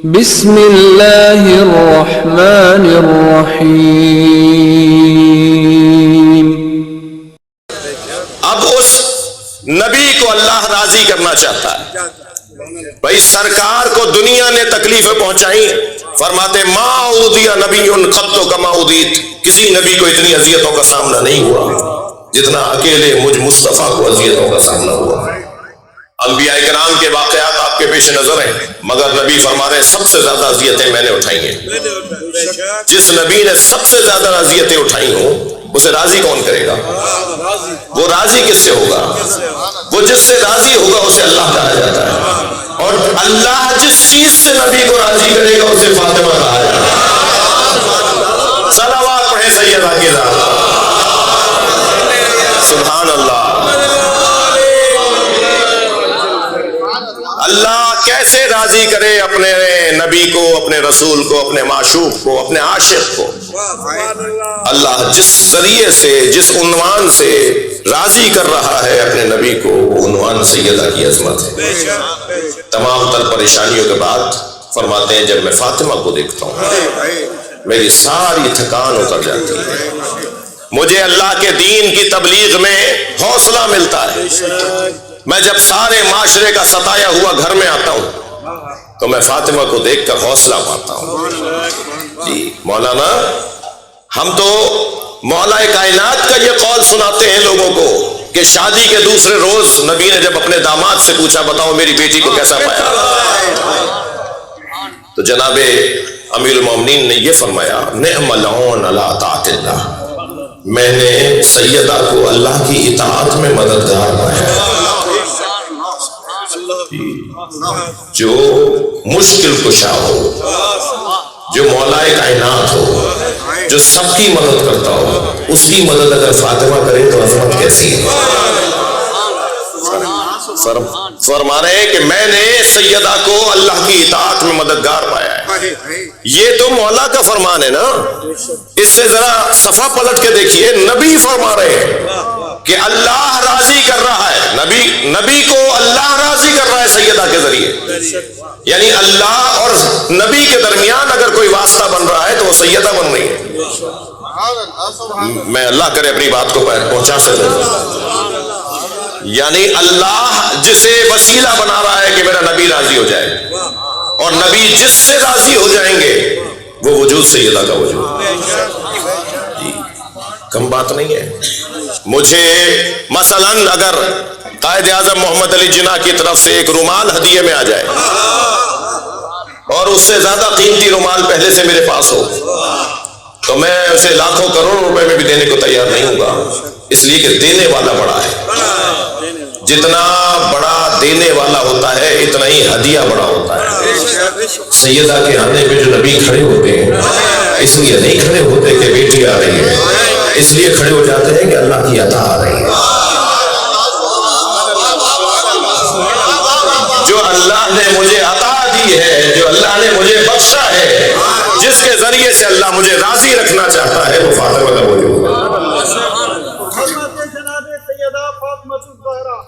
بسم اللہ الرحمن الرحیم۔ اب اس نبی کو اللہ راضی کرنا چاہتا ہے۔ بھائی سرکار کو دنیا نے تکلیفیں پہنچائی، فرماتے ما اوذی نبی قط کما اوذیت، کسی نبی کو اتنی اذیتوں کا سامنا نہیں ہوا جتنا اکیلے مجھ مصطفیٰ کو اذیتوں کا سامنا ہوا۔ انبیاء کرام کے واقعات آپ کے پیش نظر ہیں، مگر نبی فرما رہے ہیں سب سے زیادہ اذیتیں میں نے اٹھائی ہیں۔ جس نبی نے سب سے زیادہ اذیتیں اٹھائی ہوں اسے راضی کون کرے گا؟ وہ راضی کس سے ہوگا؟ وہ جس سے راضی ہوگا اسے اللہ کہا جاتا ہے، اور اللہ جس چیز سے نبی کو راضی کرے گا اسے فاطمہ کہا جاتا ہے۔ صلوات پڑھیں سیدہ کی ذات، سبحان اللہ۔ اللہ کیسے راضی کرے اپنے نبی کو، اپنے رسول کو، اپنے معشوق کو، اپنے عاشق کو؟ اللہ جس ذریعے سے، جس عنوان سے راضی کر رہا ہے اپنے نبی کو، وہ عنوان سیدہ کی عظمت ہے۔ تمام تر پریشانیوں کے بعد فرماتے ہیں جب میں فاطمہ کو دیکھتا ہوں میری ساری تھکان اتر جاتی ہے، مجھے اللہ کے دین کی تبلیغ میں حوصلہ ملتا ہے۔ میں جب سارے معاشرے کا ستایا ہوا گھر میں آتا ہوں تو میں فاطمہ کو دیکھ کر حوصلہ پاتا ہوں۔ جی مولانا، ہم تو مولا کائنات کا یہ قول سناتے ہیں لوگوں کو کہ شادی کے دوسرے روز نبی نے جب اپنے داماد سے پوچھا بتاؤ میری بیٹی کو کیسا پایا، تو جناب امیر المومنین نے یہ فرمایا نعم العون علی طاعت اللہ، میں نے سیدہ کو اللہ کی اطاعت میں مددگار پایا۔ جو مشکل کشا ہو، جو مولا کائنات ہو، جو سب کی مدد کرتا ہو، اس کی مدد اگر فاطمہ کرے تو عظمت کیسی ہے؟ فرما رہے ہیں کہ میں نے سیدہ کو اللہ کی اطاعت میں مددگار پایا ہے۔ یہ تو مولا کا فرمان ہے نا، اس سے ذرا صفحہ پلٹ کے دیکھیے، نبی فرما رہے ہیں کہ اللہ راضی کر رہا ہے، نبی کو اللہ راضی کر رہا ہے سیدہ کے ذریعے، یعنی اللہ اور نبی کے درمیان اگر کوئی واسطہ بن رہا ہے تو وہ سیدہ بن رہی ہے۔ میں اللہ کرے اپنی بات کو پہنچا سکوں، یعنی اللہ جسے وسیلہ بنا رہا ہے کہ میرا نبی راضی ہو جائے، اور نبی جس سے راضی ہو جائیں گے وہ وجود سیدہ کا وجود۔ جی کم بات نہیں ہے۔ مجھے مثلا اگر قائد اعظم محمد علی جناح کی طرف سے ایک رومال ہدیے میں آ جائے اور اس سے زیادہ قیمتی رومال پہلے سے میرے پاس ہو تو میں اسے لاکھوں کروڑ روپے میں بھی دینے کو تیار نہیں ہوں گا، اس لیے کہ دینے والا بڑا ہے۔ جتنا بڑا دینے والا ہوتا ہے اتنا ہی ہدیہ بڑا ہوتا ہے۔ سیدہ کے آنے پہ جو نبی کھڑے ہوتے ہیں اس لیے نہیں کھڑے ہوتے کہ بیٹی آ رہی ہے، اس لیے کھڑے ہو جاتے ہیں کہ اللہ کی عطا آ رہی ہے۔ جو اللہ نے مجھے عطا دی ہے، جو اللہ نے مجھے بخشا ہے، جس کے ذریعے سے اللہ مجھے راضی رکھنا چاہتا ہے وہ فاطمہ کا وجود ہے۔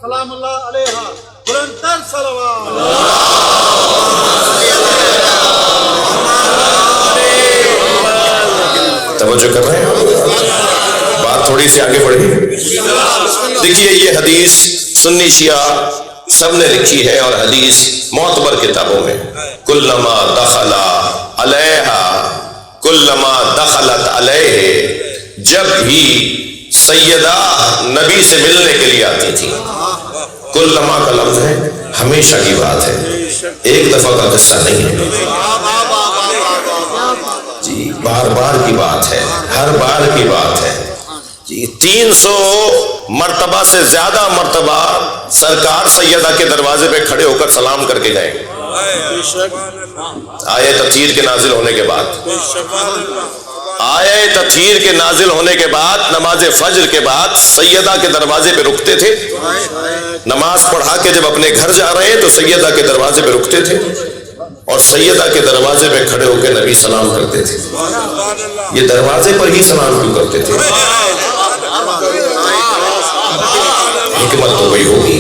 سلام اللہ علیہا، بلندتر صلوات۔ توجہ کر رہے ہیں؟ بات تھوڑی سی آگے بڑھی۔ دیکھیے یہ حدیث سنی شیعہ سب نے لکھی ہے، اور حدیث معتبر کتابوں میں کلما دخل علیہا کلما دخلت علیہ، جب بھی سیدہ نبی سے ملنے کے لیے آتی تھی، کلما کا لفظ ہے ہمیشہ کی بات ہے، ایک دفعہ کا قصہ نہیں ہے جی، بار بار کی بات ہے، ہر بار کی بات ہے جی۔ 300 مرتبہ سے زیادہ مرتبہ سرکار سیدہ کے دروازے پہ کھڑے ہو کر سلام کر کے گئے۔ آیت تطہیر کے نازل ہونے کے بعد، آیت تطہیر کے نازل ہونے کے بعد نماز فجر کے بعد سیدہ کے دروازے پہ رکتے تھے، نماز پڑھا کے جب اپنے گھر جا رہے ہیں تو سیدہ کے دروازے پہ رکتے تھے، اور سیدہ کے دروازے پہ کھڑے ہو کے نبی سلام کرتے تھے۔ یہ دروازے پر ہی سلام کیوں کرتے تھے؟ حکمت تو وہی ہوگی۔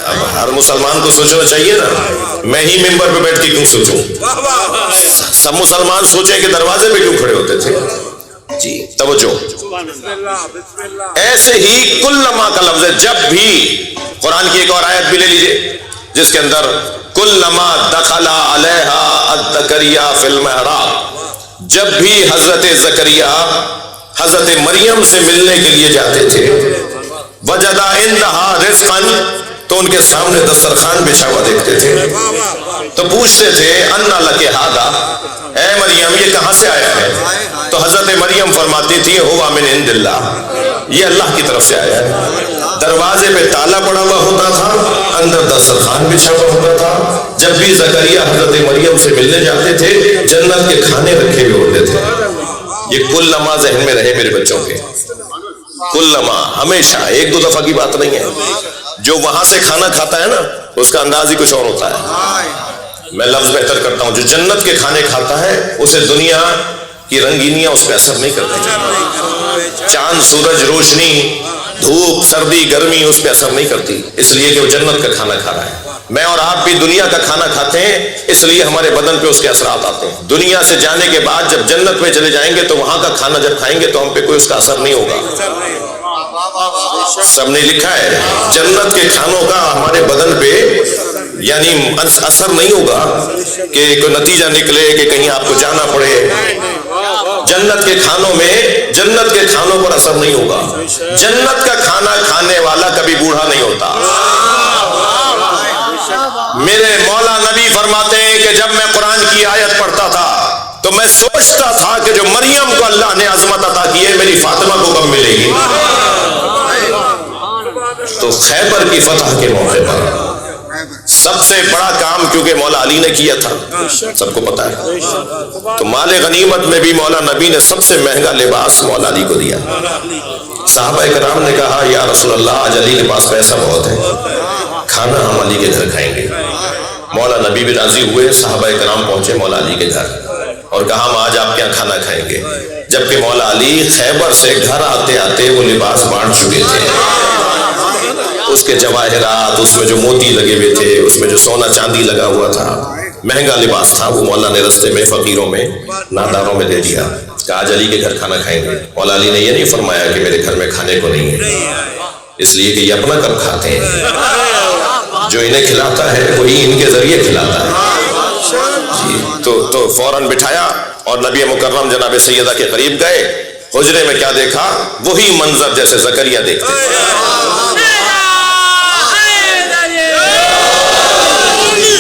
اب ہر مسلمان کو سوچنا چاہیے نا، میں ہی ممبر پہ بیٹھ کے کیوں سوچوں؟ سب مسلمان سوچیں کہ دروازے پہ کیوں کھڑے ہوتے تھے؟ جی توجہ، ایسے ہی کلما کا لفظ ہے، جب بھی قرآن کی ایک اور آیت بھی لے لیجئے جس کے اندر کلما دخل علیہا الزکریا فی المحراب، جب بھی حضرت زکریا حضرت مریم سے ملنے کے لیے جاتے تھے، وجد عندہا رزقا، تو ان کے سامنے دسترخوان بچھا ہوا دیکھتے تھے، تو پوچھتے تھے انا لک ھذا، اے مریم یہ کہاں سے آیا ہے؟ تو حضرت مریم فرماتی تھی ہوا من عند اللہ، یہ اللہ کی طرف سے آیا ہے۔ دروازے پہ تالا پڑا ہوا ہوتا تھا، اندر دسترخوان بچھا ہوا ہوتا تھا، جب بھی زکریا حضرت مریم سے ملنے جاتے تھے جنت کے کھانے رکھے ہوئے ہوتے تھے۔ یہ کل لمحہ ذہن میں رہے میرے بچوں کے، کل لمحہ، ہمیشہ، ایک دو دفعہ کی بات نہیں ہے۔ جو وہاں سے کھانا کھاتا ہے نا اس کا انداز ہی کچھ اور ہوتا ہے۔ میں لفظ بہتر کرتا ہوں، جو جنت کے کھانے کھاتا ہے اسے دنیا کی رنگینیاں اس پہ اثر نہیں کرتی، چاند سورج روشنی دھوپ سردی گرمی اس پہ اثر نہیں کرتی، اس لیے کہ وہ جنت کا کھانا کھا رہا ہے۔ میں اور آپ بھی دنیا کا کھانا کھاتے ہیں، اس لیے ہمارے بدن پہ اس کے اثرات آتے ہیں۔ دنیا سے جانے کے بعد جب جنت میں چلے جائیں گے تو وہاں کا کھانا جب کھائیں گے تو ہم پہ کوئی اس کا اثر نہیں ہوگا۔ سب نے لکھا ہے جنت کے کھانوں کا ہمارے بدن پہ یعنی اثر نہیں ہوگا کہ کوئی نتیجہ نکلے کہ کہیں آپ کو جانا پڑے۔ جنت کے کھانوں میں جنت کے کھانوں پر اثر نہیں ہوگا۔ جنت کا کھانا کھانے والا کبھی بوڑھا نہیں ہوتا۔ میرے مولا نبی فرماتے ہیں کہ جب میں قرآن کی آیت پڑھتا تھا تو میں سوچتا تھا کہ جو مریم کو اللہ نے عظمت عطا کی ہے میری فاطمہ کو کب ملے گی۔ تو خیبر کی فتح کے موقع پر سب سے بڑا کام کیونکہ مولا علی نے کیا تھا، سب کو پتا ہے، تو مال غنیمت میں بھی مولا نبی نے سب سے مہنگا لباس مولا علی کو دیا۔ صحابہ کرام نے کہا یا رسول اللہ آج علی کے پاس پیسہ بہت ہے، کھانا ہم علی کے گھر کھائیں گے۔ مولا نبی بھی راضی ہوئے، صحابہ کرام پہنچے مولا علی کے گھر اور کہا ہم آج آپ کے یہاں کھانا کھائیں گے، جبکہ مولا علی خیبر سے گھر آتے آتے وہ لباس بانٹ چکے تھے۔ اس کے جواہرات، اس میں جو موتی لگے ہوئے تھے، اس میں جو سونا چاندی لگا ہوا تھا، مہنگا لباس تھا، وہ مولا نے رستے میں فقیروں میں ناداروں میں دے دیا، کہا آج علی کے گھر کھانا کھائیں گے۔ مولا علی نے یہ نہیں فرمایا کہ میرے گھر میں کھانے کو نہیں ہے، اس لیے کہ یہ اپنا کب کھاتے ہیں، جو انہیں کھلاتا ہے وہی ان کے ذریعے کھلاتا ہے۔ جی تو فوراً بٹھایا اور نبی مکرم جناب سیدہ کے قریب گئے، حجرے میں کیا دیکھا؟ وہی منظر جیسے زکریا دیکھتے تھے،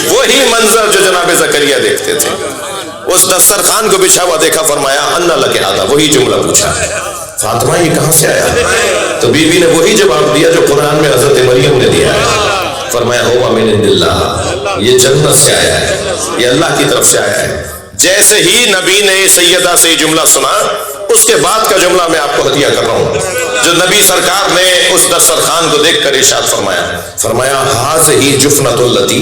وہی منظر جو جناب زکریا دیکھتے تھے۔ اس دسترخوان کو بچھا ہوا دیکھا، فرمایا انا لک ھذا، وہی جملہ پوچھا، فاطمہ یہ کہاں سے آیا؟ تو بی بی نے وہی جواب دیا جو قرآن میں حضرت مریم نے دیا ہے، فرمایا ہوا من عند اللہ، یہ جنت سے آیا ہے، یہ اللہ کی طرف سے آیا ہے۔ جیسے ہی نبی نے سیدہ سے جملہ سنا، اس کے بعد کا جملہ میں آپ کو ہدیہ کر رہا ہوں، جو نبی سرکار نے اس دسترخوان کو دیکھ کر ارشاد فرمایا ھذہ جفنۃ التی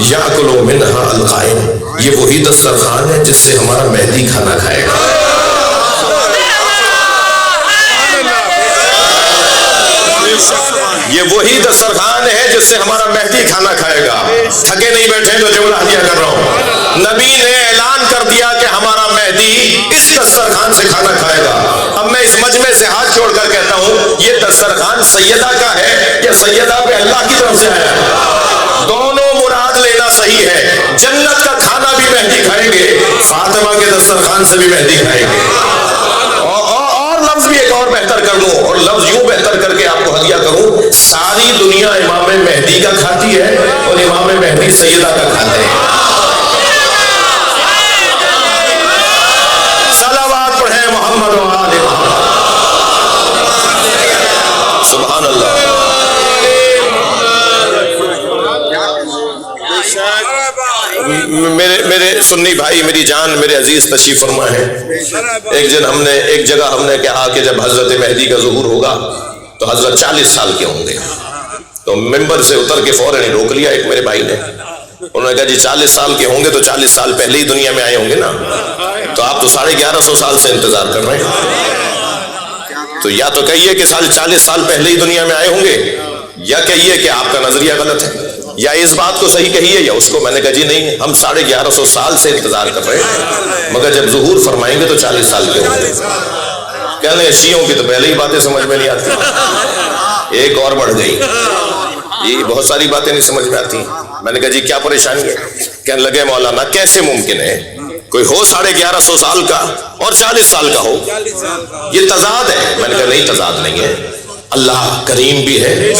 یاکل منھا القائم، یہ وہی دسترخوان ہے جس سے ہمارا مہدی کھانا کھائے گا۔ یہ وہی دسترخوان ہے جس سے ہمارا مہدی کھانا کھائے گا۔ تھکے نہیں بیٹھے تو جملہ ہدیہ کر رہا ہوں، نبی نے اعلان کر دیا کہ ہمارا مہدی اس دسترخوان سے کھانا کھائے گا۔ اب میں اس مجمع سے ہاتھ جوڑ کر کہتا ہوں یہ دسترخوان سیدہ کا ہے یا سیدہ پہ اللہ کی طرف سے آیا ہے؟ دونوں مراد لینا صحیح ہے، جنت کا کھانا بھی مہدی کھائیں گے، فاطمہ کے دسترخوان سے بھی مہدی کھائیں گے۔ لفظ بھی ایک اور بہتر کر لوں، اور لفظ یوں بہتر کر کے آپ کو ہدیہ کروں، ساری دنیا امام مہدی کا کھاتی ہے اور امام مہدی سیدہ کا کھاتے ہیں۔ صلوات پڑھیں محمد و آل محمد، سبحان اللہ۔ میرے سنی بھائی، میری جان، میرے عزیز تشریف فرما ہے۔ ایک جگہ ہم نے کہا کہ جب حضرت مہدی کا ظہور ہوگا تو حضرت 40 سال کے ہوں گے، تو ممبر سے اتر کے فوراً روک لیا ایک میرے بھائی نے، انہوں نے کہا جی 40 سال کے ہوں گے تو 40 سال پہلے ہی دنیا میں آئے ہوں گے نا، تو آپ تو 1150 سال سے انتظار کر رہے ہیں، تو یا تو کہیے کہ 40 سال پہلے ہی دنیا میں آئے ہوں گے، یا کہیے کہ آپ کا نظریہ غلط ہے۔ یا اس بات کو صحیح کہی ہے یا اس کو. میں نے کہا جی نہیں، ہم 1150 سال سے انتظار کر رہے ہیں، مگر جب ظہور فرمائیں گے تو 40 سال کے ہوں گے. کہنے لگے شیعوں کی تو پہلے ہی باتیں سمجھ میں نہیں آتی، ایک اور بڑھ گئی، یہ بہت ساری باتیں نہیں سمجھ میں آتی. میں نے کہا جی کیا پریشانی ہے؟ کہنے لگے مولانا کیسے ممکن ہے کوئی ہو 1150 سال کا اور 40 سال کا ہو، یہ تضاد ہے. میں نے کہا نہیں تضاد نہیں ہے، اللہ کریم بھی ہے،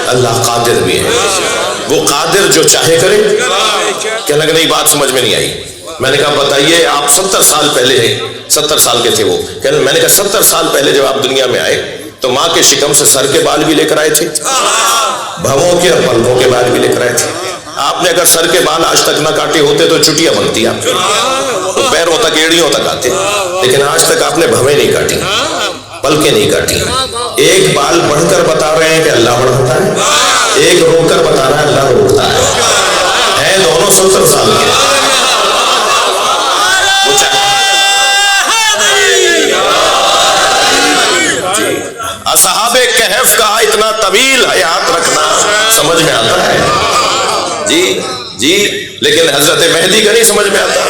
اللہ قادر بھی ہے، وہ قادر جو چاہے کرے. کہنے لگے نہیں بات سمجھ میں نہیں آئی. میں نے کہا بتائیے آپ 70 سال پہلے ہیں، 70 سال کے تھے وہ. میں نے کہا 70 سال پہلے جب آپ دنیا میں آئے تو ماں کے شکم سے سر کے بال بھی لے کر آئے تھے، بھووں کے اور پلکوں کے بال بھی لے کر آئے تھے. آپ نے اگر سر کے بال آج تک نہ کاٹے ہوتے تو چٹیاں بنتی آپ کی، تو پیروں تک ایڑیوں تک آتے، لیکن آج تک آپ نے بھویں نہیں کاٹی، پلکیں نہیں کاٹی. ایک بال بڑھ کر بتا رہے ہیں کہ اللہ بڑھتا ہے، ایک روک کر بتا رہا ہے اللہ روکتا ہے دونوں 70 سال کے. اصحاب کہف کا اتنا طویل حیات رکھنا سمجھ میں آتا ہے جی، لیکن حضرت مہدی کا نہیں سمجھ میں آتا.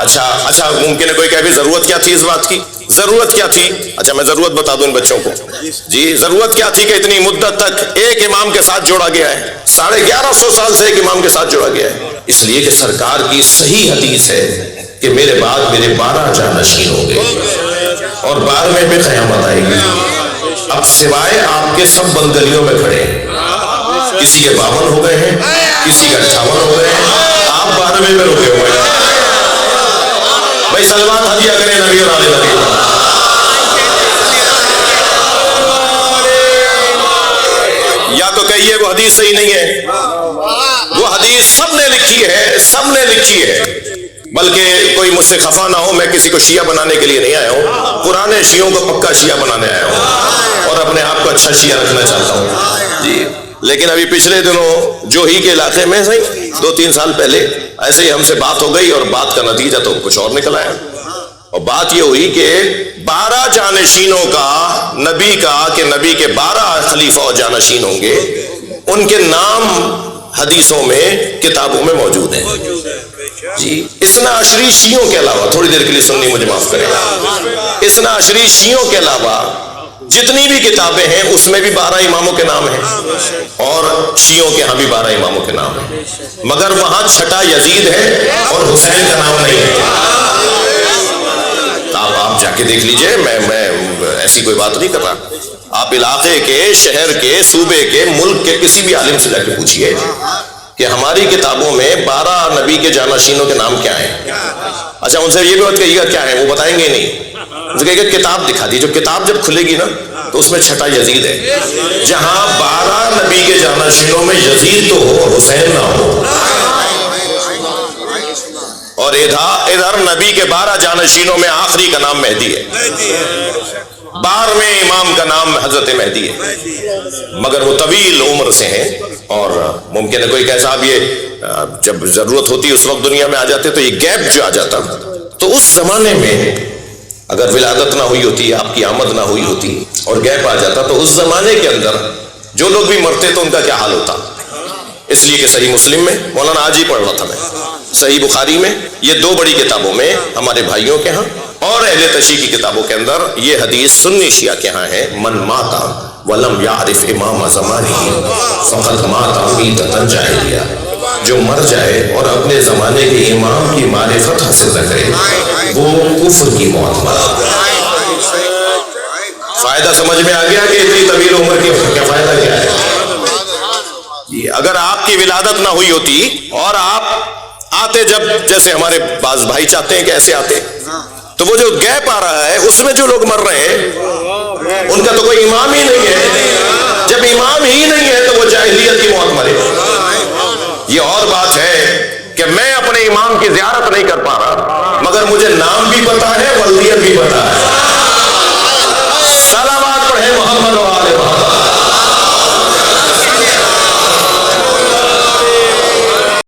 اچھا ممکن ہے کوئی کہے بھی ضرورت کیا تھی اس بات کی؟ ضرورت کیا تھی؟ اچھا میں ضرورت بتا دوں ان بچوں کو. جی ضرورت کیا تھی کہ اتنی مدت تک ایک امام کے ساتھ جوڑا گیا ہے، 1150 سال سے ایک امام کے ساتھ جوڑا گیا ہے. اس لیے کہ سرکار کی صحیح حدیث ہے کہ میرے بعد میرے 12 جانشین ہوں گے اور بعد میں بھی قیامت آئے گی. اب سوائے آپ کے سب بندگلیوں میں کھڑے ہیں، کسی کے 52 ہو گئے ہیں، کسی کے 58 ہو گئے ہیں، آپ 12ویں میں رکے ہوئے ہیں. بھائی سلمان ہدیہ کریں نبی اور آل نبی. یا تو کہیے وہ حدیث صحیح نہیں ہے، وہ حدیث سب نے لکھی ہے، بلکہ کوئی مجھ سے خفا نہ ہو، میں کسی کو شیعہ بنانے کے لیے نہیں آیا ہوں، پرانے شیعوں کو پکا شیعہ بنانے آیا ہوں اور اپنے آپ کو اچھا شیعہ رکھنا چاہتا ہوں جی. لیکن ابھی پچھلے دنوں جوہی کے علاقے میں صحیح 2-3 سال پہلے ایسے ہی ہم سے بات ہو گئی اور بات کا نتیجہ تو کچھ اور نکل آیا. اور بات یہ ہوئی کہ 12 جانشینوں کا نبی کا، کہ نبی کے 12 خلیفہ اور جانشین ہوں گے، ان کے نام حدیثوں میں کتابوں میں موجود ہیں جی. اثنا عشری شیعوں کے علاوہ، تھوڑی دیر کے لیے سننی مجھے معاف کریں، اثنا عشری شیعوں کے علاوہ جتنی بھی کتابیں ہیں اس میں بھی 12 اماموں کے نام ہیں، اور شیعوں کے ہاں بھی 12 اماموں کے نام ہیں، مگر وہاں چھٹا یزید ہے اور حسین کا نام نہیں ہے. آپ جا کے دیکھ لیجئے، میں ایسی کوئی بات نہیں کر رہا. آپ علاقے کے، شہر کے، صوبے کے، ملک کے کسی بھی عالم سے جا کے پوچھئے کہ ہماری کتابوں میں 12 نبی کے جانشینوں کے نام کیا ہیں. اچھا ان سے یہ بھی بات کہیے گا کیا ہے، وہ بتائیں گے نہیں. ان سے کہے گا کتاب دکھا دی. جو کتاب جب کھلے گی نا تو اس میں چھٹا یزید ہے. جہاں 12 نبی کے جانشینوں میں یزید تو ہو، حسین نہ ہو، اور ادھر نبی کے 12 جانشینوں میں آخری کا نام مہدی ہے، 12ویں امام کا نام حضرت مہدی ہے، مگر وہ طویل عمر سے ہیں. اور ممکن ہے کوئی کہ صاحب یہ جب ضرورت ہوتی اس وقت دنیا میں آ جاتے تو یہ گیپ جو آ جاتا، تو اس زمانے میں اگر ولادت نہ ہوئی ہوتی، آپ کی آمد نہ ہوئی ہوتی اور گیپ آ جاتا، تو اس زمانے کے اندر جو لوگ بھی مرتے تو ان کا کیا حال ہوتا. اس لیے کہ صحیح مسلم میں، مولانا آج ہی پڑھ رہا تھا میں، صحیح بخاری میں، یہ 2 بڑی کتابوں میں ہمارے بھائیوں کے ہاں اور اہل تشیع کی کتابوں کے اندر یہ حدیث سنی شیعہ کے ہاں ہے: من ماتا ولم یعرف امام زمانہ فقد مات میتۃ جاہلیہ. جو مر جائے اور اپنے زمانے کے امام کی معرفت حاصل نہ کرے وہ کفر کی موت مرا. فائدہ سمجھ میں آ گیا کہ اتنی طویل عمر کی کیا فائدہ کیا ہے. اگر آپ کی ولادت نہ ہوئی ہوتی اور آپ آتے جب جیسے ہمارے بعض بھائی چاہتے ہیں کہ ایسے آتے، تو وہ جو گیپ آ رہا ہے اس میں جو لوگ مر رہے ہیں ان کا تو کوئی امام ہی نہیں ہے. جب امام ہی نہیں ہے تو وہ جاہلیت کی موت مرے. یہ اور بات ہے کہ میں اپنے امام کی زیارت نہیں کر پا رہا مگر مجھے نام بھی پتا ہے، ولدیت بھی پتا ہے. صلوات پڑھیں محمد و آل محمد.